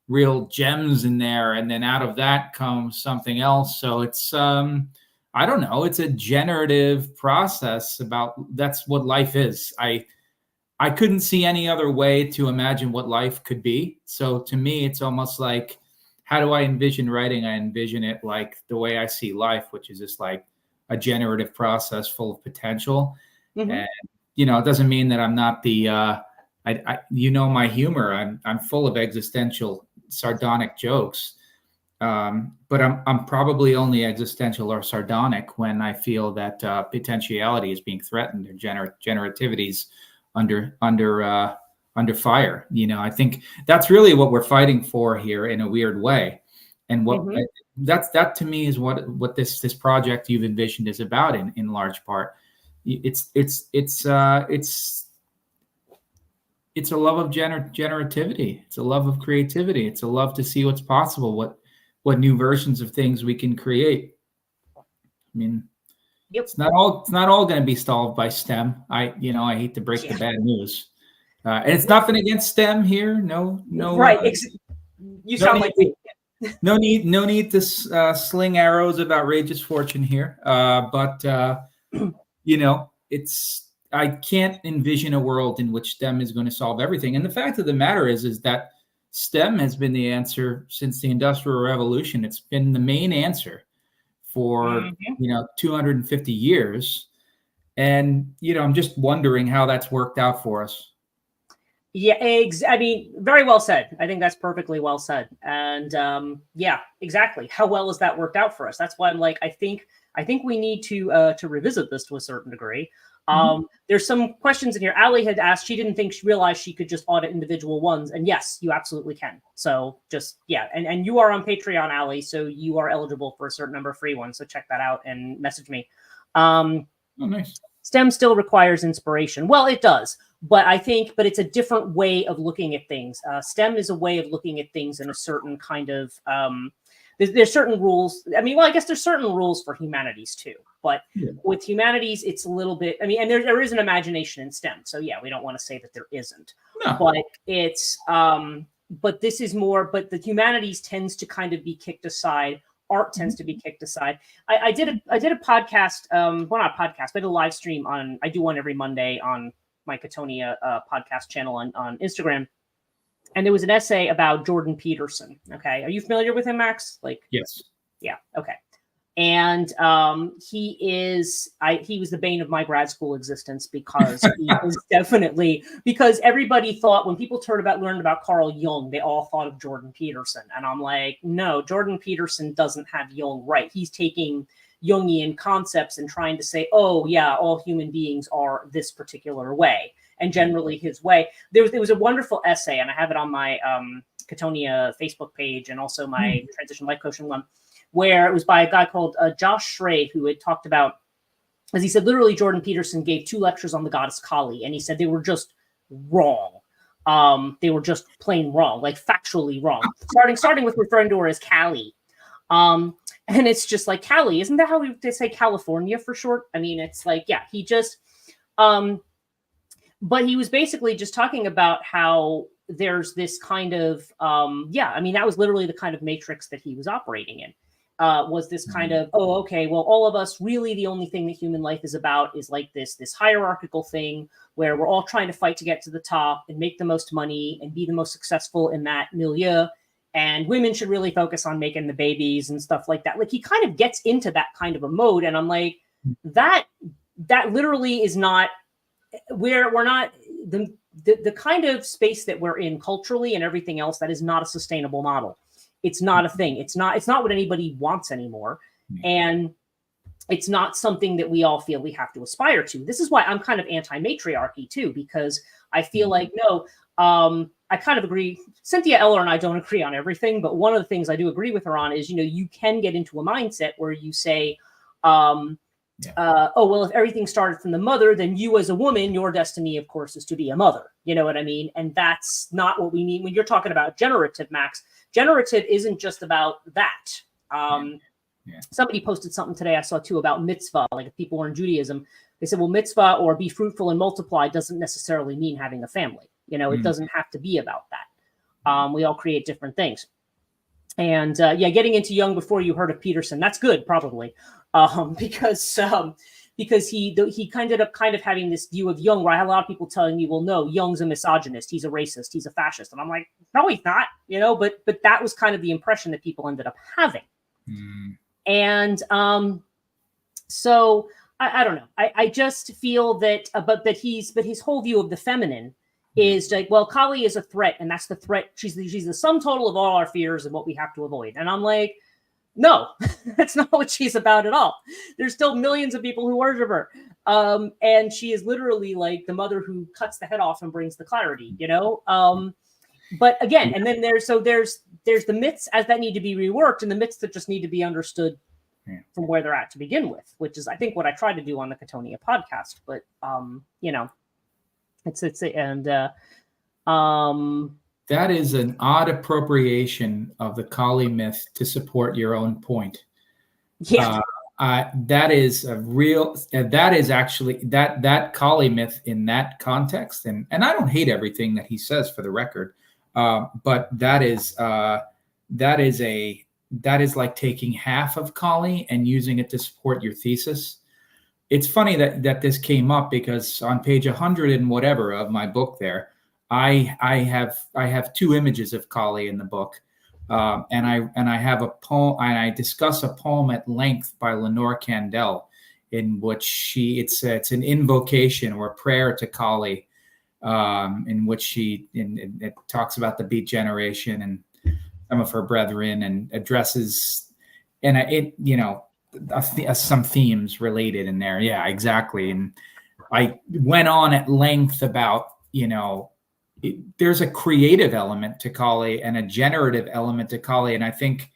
real gems in there. And then out of that comes something else. So it's, I don't know, it's a generative process that's what life is. I couldn't see any other way to imagine what life could be. So to me, it's almost like, how do I envision writing? I envision it like the way I see life, which is just like a generative process full of potential. Mm-hmm. And, you know, it doesn't mean that I'm not you know, my humor, I'm full of existential sardonic jokes. But I'm probably only existential or sardonic when I feel that potentiality is being threatened, or generativity's under fire. You know, I think that's really what we're fighting for here in a weird way. And what that to me is what this project you've envisioned is about in large part. it's a love of generativity. It's a love of creativity. It's a love to see what's possible, what new versions of things we can create. I mean, Yep. it's not all going to be solved by STEM. I hate to break the bad news. And it's nothing against STEM here. No. Right. You sound like me. No need to sling arrows of outrageous fortune here. But I can't envision a world in which STEM is going to solve everything. And the fact of the matter is that STEM has been the answer since the Industrial Revolution. It's been the main answer for 250 years. And I'm just wondering how that's worked out for us. Yeah, I mean, very well said. I think that's perfectly well said. And yeah, exactly. How well has that worked out for us? That's why I'm like, I think we need to revisit this to a certain degree. There's some questions in here. Allie had asked, she didn't realize she could just audit individual ones. And yes, you absolutely can. So just, yeah. And you are on Patreon, Allie, so you are eligible for a certain number of free ones. So check that out and message me. Oh, nice. STEM still requires inspiration. Well, it does. But it's a different way of looking at things. STEM is a way of looking at things in a certain kind of, there's certain rules. I mean, well, I guess there's certain rules for humanities too. But with humanities, it's a little bit, I mean, and there is an imagination in STEM. So yeah, we don't want to say that there isn't. No. But it's, but this is more, but the humanities tends to kind of be kicked aside. Art tends to be kicked aside. I did a podcast, well, not a podcast, but a live stream I do one every Monday on my Katonia podcast channel on Instagram. And there was an essay about Jordan Peterson. Okay. Are you familiar with him, Max? Yes. Yeah. Okay. And he was the bane of my grad school existence because he was because everybody thought when people learned about Carl Jung, they all thought of Jordan Peterson. And I'm like, no, Jordan Peterson doesn't have Jung right. He's taking Jungian concepts and trying to say, oh yeah, all human beings are this particular way. And generally his way. There was a wonderful essay, and I have it on my Katonia Facebook page and also my Transition Life Coaching one, where it was by a guy called Josh Schrey, who had talked about, as he said, literally Jordan Peterson gave 2 lectures on the goddess Kali, and he said they were just wrong. They were just plain wrong, like factually wrong. Starting with referring to her as Kali. And it's just like, Kali, isn't that how they say California for short? I mean, it's like, yeah, he just, but he was basically just talking about how there's this kind of, I mean, that was literally the kind of matrix that he was operating in. Was this kind of, oh, okay, well, all of us, really the only thing that human life is about is like this hierarchical thing where we're all trying to fight to get to the top and make the most money and be the most successful in that milieu. And women should really focus on making the babies and stuff like that. Like he kind of gets into that kind of a mode. And I'm like, that literally is not where we're not the kind of space that we're in culturally and everything else. That is not a sustainable model. It's not a thing. It's not what anybody wants anymore. And it's not something that we all feel we have to aspire to. This is why I'm kind of anti-matriarchy too, because I feel like, no, I kind of agree. Cynthia Eller and I don't agree on everything, but one of the things I do agree with her on is, you can get into a mindset where you say, oh, well, if everything started from the mother, then you as a woman, your destiny, of course, is to be a mother. You know what I mean? And that's not what we mean when you're talking about generative, Max. Generative isn't just about that. Somebody posted something today I saw too about mitzvah. Like if people were in Judaism, they said, well, mitzvah or be fruitful and multiply doesn't necessarily mean having a family. It doesn't have to be about that. We all create different things. And getting into Jung before you heard of Peterson, that's good, probably. Because he ended up kind of having this view of Jung where I had a lot of people telling me, well, no, Jung's a misogynist, he's a racist, he's a fascist. And I'm like, no, he's not, but that was kind of the impression that people ended up having. And so I don't know. I just feel that, but his whole view of the feminine is like, well, Kali is a threat, and that's the threat. She's the sum total of all our fears and what we have to avoid. And I'm like, no, that's not what she's about at all. There's still millions of people who worship her. And she is literally like the mother who cuts the head off and brings the clarity, But again, and then there's the myths as that need to be reworked and the myths that just need to be understood from where they're at to begin with, which is, I think, what I tried to do on the Cattonia podcast. But, that is an odd appropriation of the Kali myth to support your own point. Yeah. That is a real, that is actually that Kali myth in that context. And I don't hate everything that he says, for the record. But that is like taking half of Kali and using it to support your thesis. It's funny that this came up because on page 100 and whatever of my book there, I have two images of Kali in the book. And I have a poem, and I discuss a poem at length by Lenore Kandel, in which it's an invocation or a prayer to Kali, in which it talks about the Beat Generation and some of her brethren, and addresses, and some themes related in there. Yeah, exactly. And I went on at length about, there's a creative element to Kali and a generative element to Kali. And I think,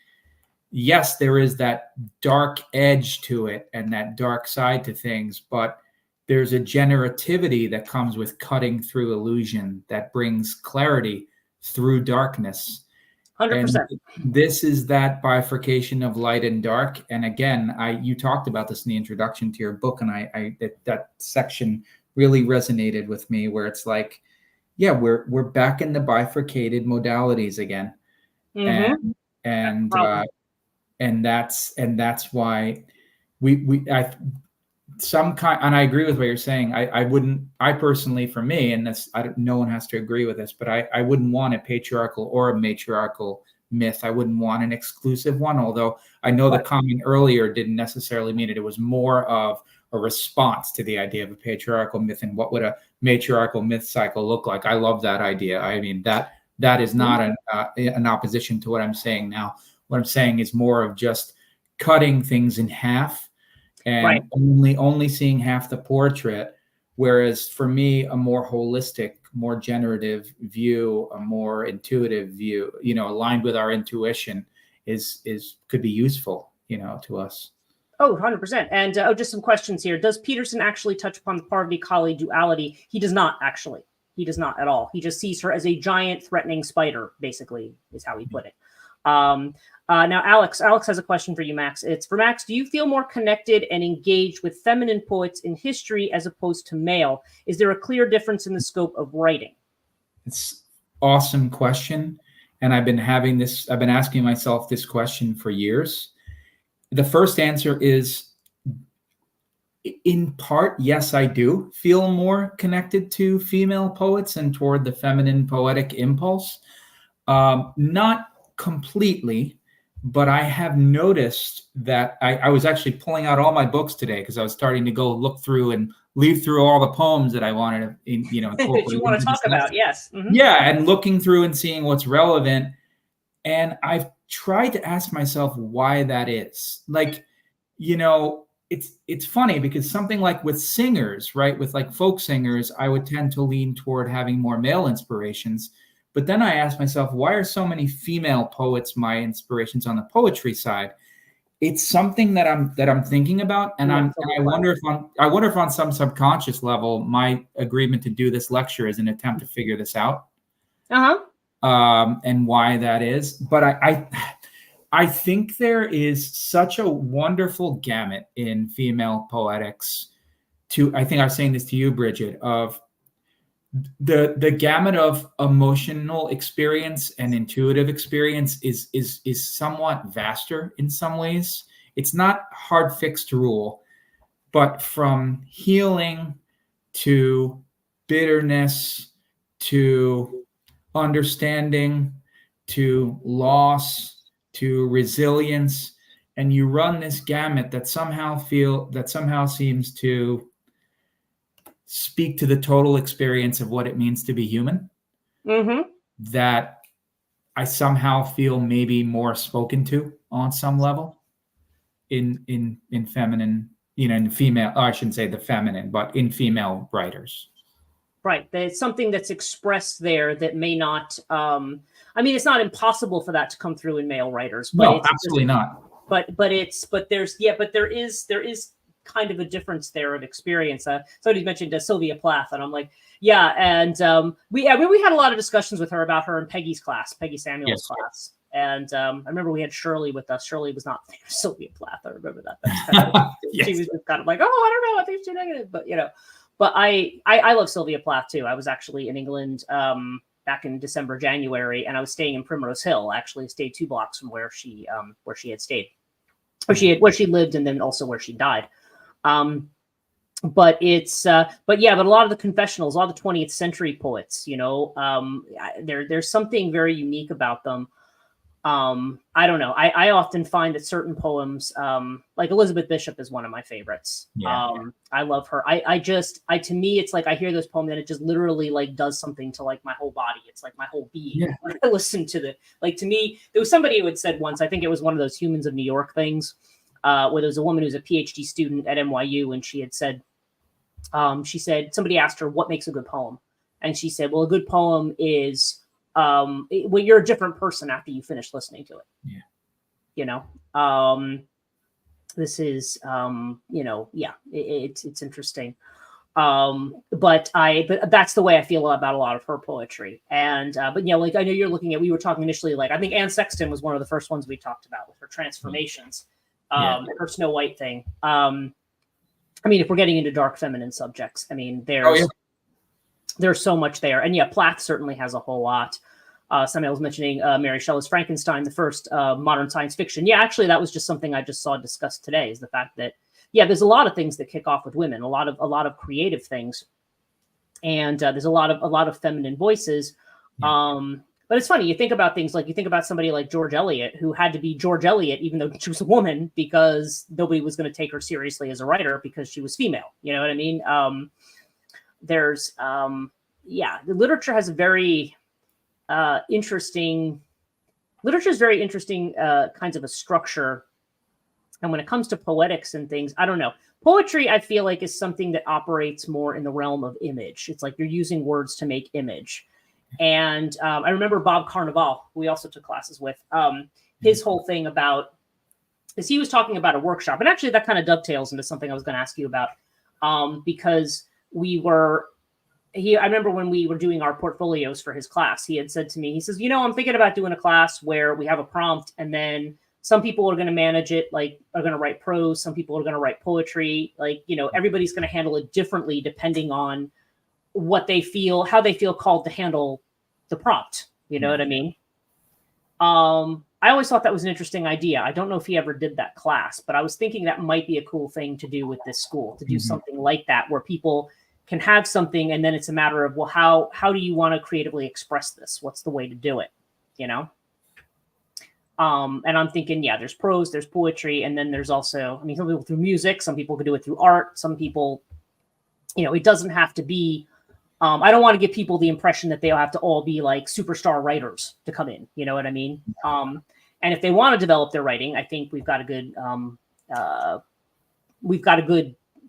yes, there is that dark edge to it and that dark side to things, but there's a generativity that comes with cutting through illusion that brings clarity through darkness. 100%. And this is that bifurcation of light and dark. And again, you talked about this in the introduction to your book, and that section really resonated with me, where it's like, yeah, we're back in the bifurcated modalities again. Mm-hmm. And that's why and I agree with what you're saying. I personally, for me, and no one has to agree with this, but I wouldn't want a patriarchal or a matriarchal myth. I wouldn't want an exclusive one, although I know the comment earlier didn't necessarily mean it. It was more of a response to the idea of a patriarchal myth and what would a matriarchal myth cycle look like. I love that idea. I mean, that is not an opposition to what I'm saying now. What I'm saying is more of just cutting things in half and only seeing half the portrait. Whereas for me, a more holistic, more generative view, a more intuitive view, aligned with our intuition could be useful, to us. Oh, 100%. And just some questions here. Does Peterson actually touch upon the Parvati-Kali duality? He does not, actually. He does not at all. He just sees her as a giant threatening spider, basically, is how he put it. Now, Alex has a question for you, Max. It's for Max. Do you feel more connected and engaged with feminine poets in history as opposed to male? Is there a clear difference in the scope of writing? It's an awesome question. And I've been asking myself this question for years. The first answer is, in part, yes, I do feel more connected to female poets and toward the feminine poetic impulse. Not completely, but I have noticed that I was actually pulling out all my books today because I was starting to go look through and leaf through all the poems that I wanted to, incorporate. That you want to talk about, yes. Mm-hmm. Yeah, and looking through and seeing what's relevant. And I've tried to ask myself why that is. Like, it's funny because something like with singers, right, with like folk singers, I would tend to lean toward having more male inspirations. But then I asked myself, why are so many female poets my inspirations on the poetry side? It's something that I'm thinking about, and I wonder if on some subconscious level, my agreement to do this lecture is an attempt to figure this out. And why that is. But I think there is such a wonderful gamut in female poetics. I think I was saying this to you, Brigid, of the gamut of emotional experience and intuitive experience is somewhat vaster in some ways. It's not hard fixed rule, but from healing to bitterness to understanding to loss to resilience, and you run this gamut that somehow seems to speak to the total experience of what it means to be human. Mm-hmm. That I somehow feel maybe more spoken to on some level in feminine, in female. I shouldn't say the feminine, but in female writers. Right. There's something that's expressed there that may not. It's not impossible for that to come through in male writers. But No, absolutely not. there is kind of a difference there of experience. Somebody mentioned Sylvia Plath, and I'm like, yeah, and we had a lot of discussions with her about her in Peggy Samuel's class. And I remember we had Shirley with us. Shirley was not Sylvia Plath. I remember that. Yes. She was just kind of like, oh, I don't know, I think it's too negative, but But I love Sylvia Plath too. I was actually in England back in December, January, and I was staying in Primrose Hill. Actually, stayed 2 blocks from where she had stayed, where she lived, and then also where she died. But a lot of the confessionals, all the 20th century poets, there's something very unique about them. I don't know. I often find that certain poems, like Elizabeth Bishop is one of my favorites. I love her. To me, it's like I hear this poem and it just literally like does something to like my whole body. It's like my whole being. When I listen to to me, there was somebody who had said once, I think it was one of those Humans of New York things, where there was a woman who's a PhD student at NYU, and she had said, somebody asked her what makes a good poem, and she said, well, a good poem is when you're a different person after you finish listening to it. This is it's interesting. But that's the way I feel about a lot of her poetry. And I know you're looking at, we were talking initially, like I think Anne Sexton was one of the first ones we talked about with her transformations, her Snow White thing. If we're getting into dark feminine subjects, there's so much there. And Plath certainly has a whole lot. Somebody was mentioning Mary Shelley's Frankenstein, the first modern science fiction. Yeah, actually, that was just something I just saw discussed today, is the fact that, there's a lot of things that kick off with women, a lot of creative things. And there's a lot of feminine voices. But it's funny, you think about things like, you think about somebody like George Eliot, who had to be George Eliot, even though she was a woman, because nobody was going to take her seriously as a writer because she was female. You know what I mean? The literature has a very interesting kinds of a structure. And when it comes to poetics and things, I don't know. Poetry, I feel like, is something that operates more in the realm of image. It's like you're using words to make image. And I remember Bob Carnival, who we also took classes with, his whole thing about, is he was talking about a workshop. And actually that kind of dovetails into something I was going to ask you about, because I remember when we were doing our portfolios for his class, he had said to me, he says, I'm thinking about doing a class where we have a prompt, and then some people are going to manage it, like are going to write prose. Some people are going to write poetry. Like, everybody's going to handle it differently depending on what they feel, how they feel called to handle the prompt. You know what I mean? I always thought that was an interesting idea. I don't know if he ever did that class, but I was thinking that might be a cool thing to do with this school, to do something like that, where people can have something, and then it's a matter of, well, how do you want to creatively express this? What's the way to do it? And I'm thinking, there's prose, there's poetry, and then there's also, some people through music, some people can do it through art, some people, it doesn't have to be, I don't want to give people the impression that they'll have to all be like superstar writers to come in. You know what I mean? And if they want to develop their writing, I think we've got a good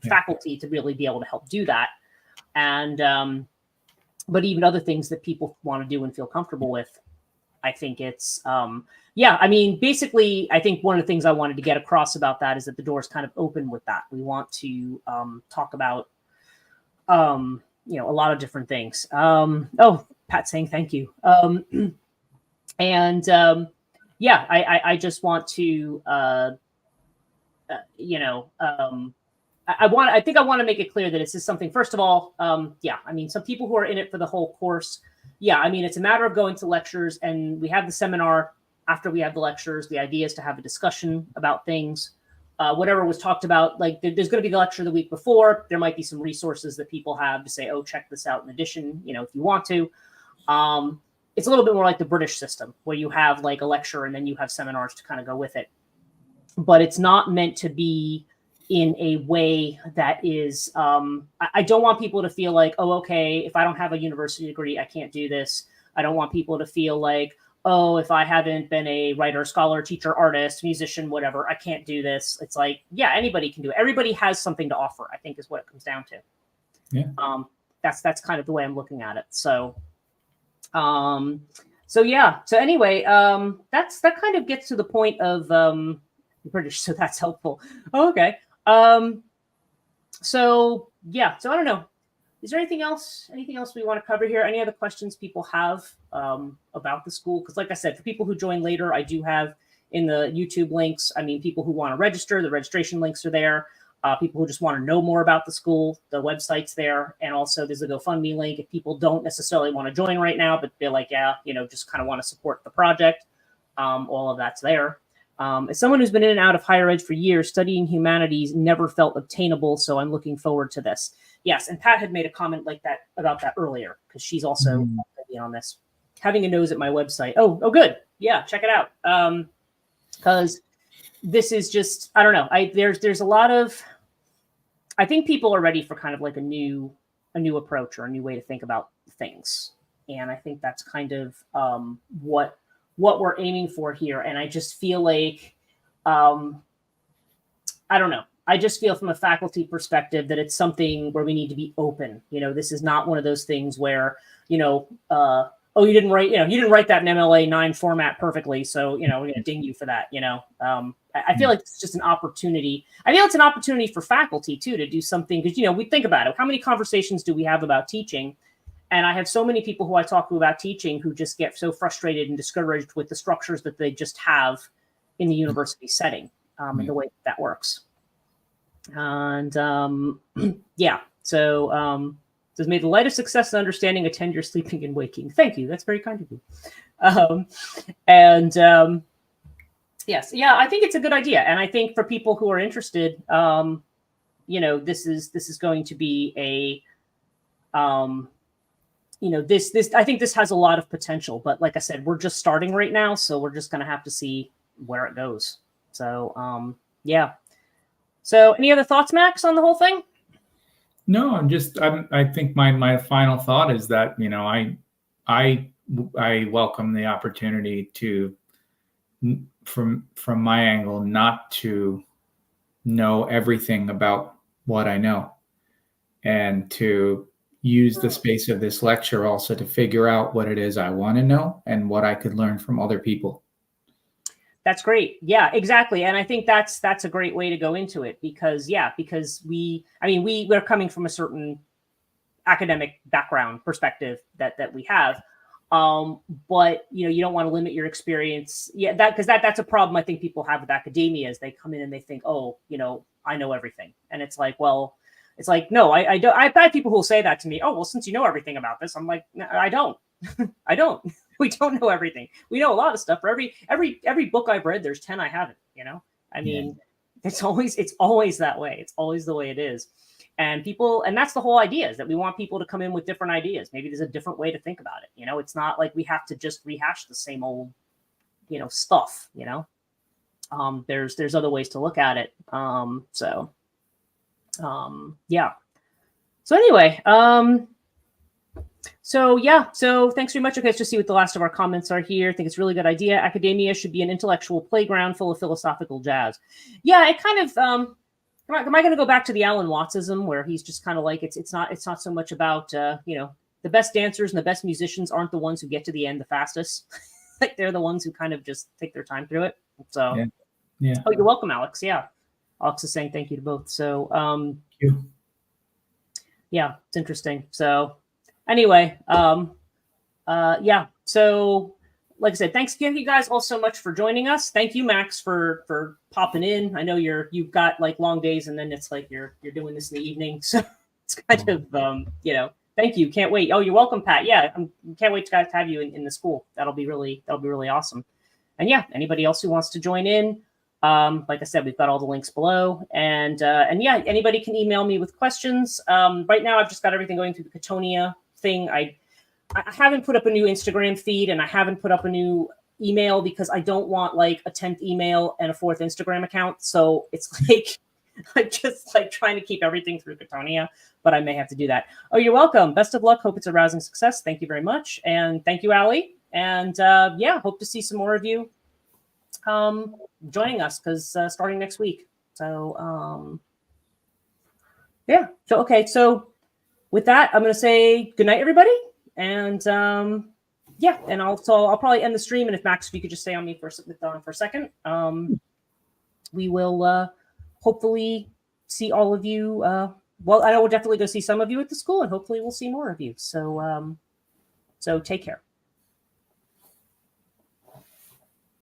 faculty to really be able to help do that. And but even other things that people want to do and feel comfortable with, I think it's basically, I think one of the things I wanted to get across about that is that the door is kind of open with that. We want to talk about a lot of different things. Pat saying thank you. I just want to I think I want to make it clear that it's just something, first of all, some people who are in it for the whole course, it's a matter of going to lectures, and we have the seminar after we have the lectures. The idea is to have a discussion about things, whatever was talked about. Like there's going to be the lecture the week before. There might be some resources that people have to say, oh, check this out in addition, if you want to. It's a little bit more like the British system, where you have like a lecture and then you have seminars to kind of go with it. But it's not meant to be in a way that is, I don't want people to feel like, oh, okay, if I don't have a university degree, I can't do this. I don't want people to feel like, oh, if I haven't been a writer, scholar, teacher, artist, musician, whatever, I can't do this. It's like, anybody can do it. Everybody has something to offer, I think, is what it comes down to. Yeah. That's kind of the way I'm looking at it. So anyway, that kind of gets to the point of, I'm pretty sure, so that's helpful. Oh, okay. So yeah, so I don't know. Is there anything else we want to cover here? Any other questions people have about the school? Because like I said, for people who join later, I do have in the YouTube links. I mean, people who want to register, the registration links are there. People who just want to know more about the school, the website's there. And also there's a GoFundMe link if people don't necessarily want to join right now, but they're like, yeah, just kind of want to support the project. All of that's there. As someone who's been in and out of higher ed for years, studying humanities never felt obtainable, so I'm looking forward to this. Yes, and Pat had made a comment like that about that earlier, because she's also on this. Having a nose at my website. Oh, good. Yeah, check it out. Because this is just, I don't know. There's a lot of, I think people are ready for kind of like a new approach or a new way to think about things. And I think that's kind of what we're aiming for here. And I just feel like, I don't know. I just feel from a faculty perspective that it's something where we need to be open. This is not one of those things where, you didn't write that in MLA 9 format perfectly. So, we're going to ding you for that. I feel like it's just an opportunity. I feel it's an opportunity for faculty too, to do something. Because, we think about it. How many conversations do we have about teaching? And I have so many people who I talk to about teaching who just get so frustrated and discouraged with the structures that they just have in the university setting and the way that works. And yeah, so says, may the light of success and understanding attend your sleeping and waking. Thank you. That's very kind of you. Yes, yeah, I think it's a good idea. And I think for people who are interested, this is going to be a, this, I think this has a lot of potential, but like I said, we're just starting right now. So we're just going to have to see where it goes. So, yeah. So any other thoughts, Max, on the whole thing? No, I think my final thought is that, I welcome the opportunity to, from my angle, not to know everything about what I know, and to use the space of this lecture also to figure out what it is I want to know and what I could learn from other people. That's great. Yeah, exactly. And I think that's a great way to go into it because we're coming from a certain academic background perspective that we have. But you don't want to limit your experience. Yeah, because that's a problem I think people have with academia is they come in and they think, oh, I know everything. And it's like, well, no, I don't. I've had people who will say that to me. Oh, well, since you know everything about this, I'm like, no, I don't. I don't. We don't know everything. We know a lot of stuff. For every book I've read, there's 10 I haven't. I mean, it's always that way. It's always the way it is. And that's the whole idea is that we want people to come in with different ideas. Maybe there's a different way to think about it. It's not like we have to just rehash the same old, stuff. There's other ways to look at it. Yeah. So anyway, so thanks very much. Okay, let's just see what the last of our comments are here. I think it's a really good idea. Academia should be an intellectual playground full of philosophical jazz. Yeah, it kind of, am I going to go back to the Alan Wattsism where he's just kind of like, it's not so much about, the best dancers and the best musicians aren't the ones who get to the end the fastest. Like they're the ones who kind of just take their time through it. So, yeah. Oh, you're welcome, Alex. Yeah. Alex is saying thank you to both. So, thank you. Yeah, it's interesting. So anyway, yeah. So like I said, thank you guys all so much for joining us. Thank you, Max, for popping in. I know you've got like long days and then it's like you're doing this in the evening. So it's kind of, thank you. Can't wait. Oh, you're welcome, Pat. Yeah. Can't wait to have you in the school. That'll be really awesome. And yeah, anybody else who wants to join in, like I said, we've got all the links below and yeah, anybody can email me with questions. Right now I've just got everything going through the Katonia thing. I haven't put up a new Instagram feed and I haven't put up a new email because I don't want like a 10th email and a 4th Instagram account. So it's like, I'm just like trying to keep everything through Katonia, but I may have to do that. Oh, you're welcome. Best of luck. Hope it's a rousing success. Thank you very much. And thank you, Allie. And yeah, hope to see some more of you joining us because starting next week. So yeah. So, okay. So with that, I'm going to say good night, everybody. And yeah, and I'll probably end the stream. And if Max, if you could just stay on me for a second. we will hopefully see all of you. Well, I know we'll definitely go see some of you at the school, and hopefully we'll see more of you. So, so take care.